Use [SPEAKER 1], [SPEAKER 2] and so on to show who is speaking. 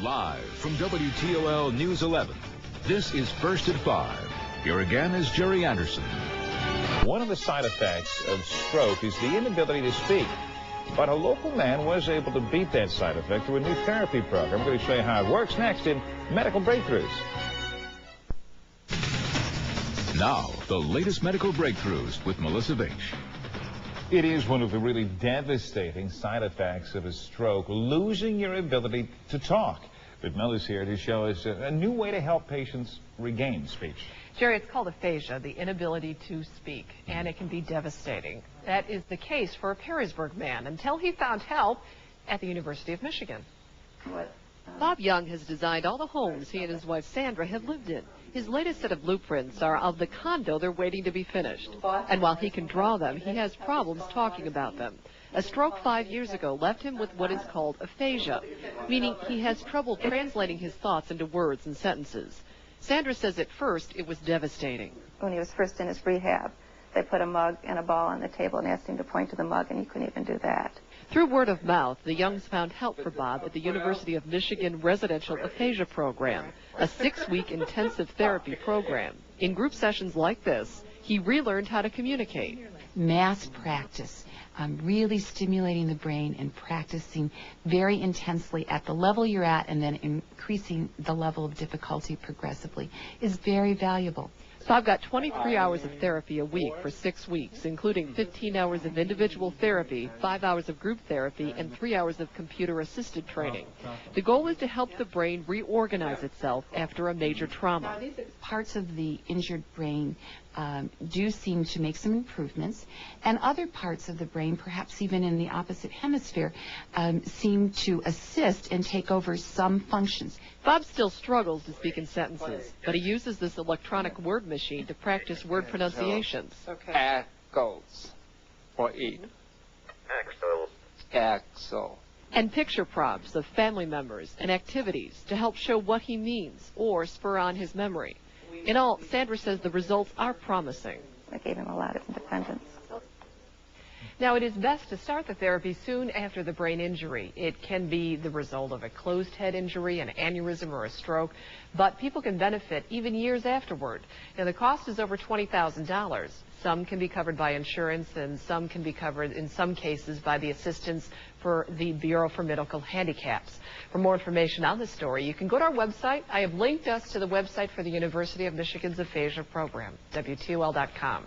[SPEAKER 1] Live from WTOL News 11, this is First at 5. Here again is Jerry Anderson.
[SPEAKER 2] One of the side effects of stroke is the inability to speak. But a local man was able to beat that side effect through a new therapy program. I'm going to show you how it works next in Medical Breakthroughs.
[SPEAKER 1] Now, the latest medical breakthroughs with Melissa Veitch.
[SPEAKER 2] It is one of the really devastating side effects of a stroke, losing your ability to talk. But Mel is here to show us a new way to help patients regain speech.
[SPEAKER 3] Jerry, it's called aphasia, the inability to speak, and it can be devastating. That is the case for a Perrysburg man until he found help at the University of Michigan.
[SPEAKER 4] Bob Young has designed all the homes he and his wife Sandra have lived in. His latest set of blueprints are of the condo they're waiting to be finished. And while he can draw them, he has problems talking about them. A stroke 5 years ago left him with what is called aphasia, meaning he has trouble translating his thoughts into words and sentences. Sandra says at first it was devastating.
[SPEAKER 5] When he was first in his rehab, they put a mug and a ball on the table and asked him to point to the mug, and he couldn't even do that.
[SPEAKER 4] Through word of mouth, the Youngs found help for Bob at the University of Michigan Residential Aphasia Program, a 6-week intensive therapy program. In group sessions like this, he relearned how to communicate.
[SPEAKER 6] Mass practice, really stimulating the brain and practicing very intensely at the level you're at and then increasing the level of difficulty progressively is very valuable.
[SPEAKER 4] Bob got 23 hours of therapy a week for 6 weeks, including 15 hours of individual therapy, 5 hours of group therapy, and 3 hours of computer-assisted training. The goal is to help the brain reorganize itself after a major trauma.
[SPEAKER 6] Parts of the injured brain do seem to make some improvements, and other parts of the brain, perhaps even in the opposite hemisphere, seem to assist and take over some functions.
[SPEAKER 4] Bob still struggles to speak in sentences, but he uses this electronic word machine to practice word pronunciations.
[SPEAKER 7] Axles for eat. Axle.
[SPEAKER 4] And picture prompts of family members and activities to help show what he means or spur on his memory. In all, Sandra says the results are promising.
[SPEAKER 5] I gave him a lot of independence.
[SPEAKER 3] Now, it is best to start the therapy soon after the brain injury. It can be the result of a closed head injury, an aneurysm, or a stroke, but people can benefit even years afterward. Now, the cost is over $20,000. Some can be covered by insurance, and some can be covered, in some cases, by the assistance for the Bureau for Medical Handicaps. For more information on this story, you can go to our website. I have linked us to the website for the University of Michigan's aphasia program, WTOL.com.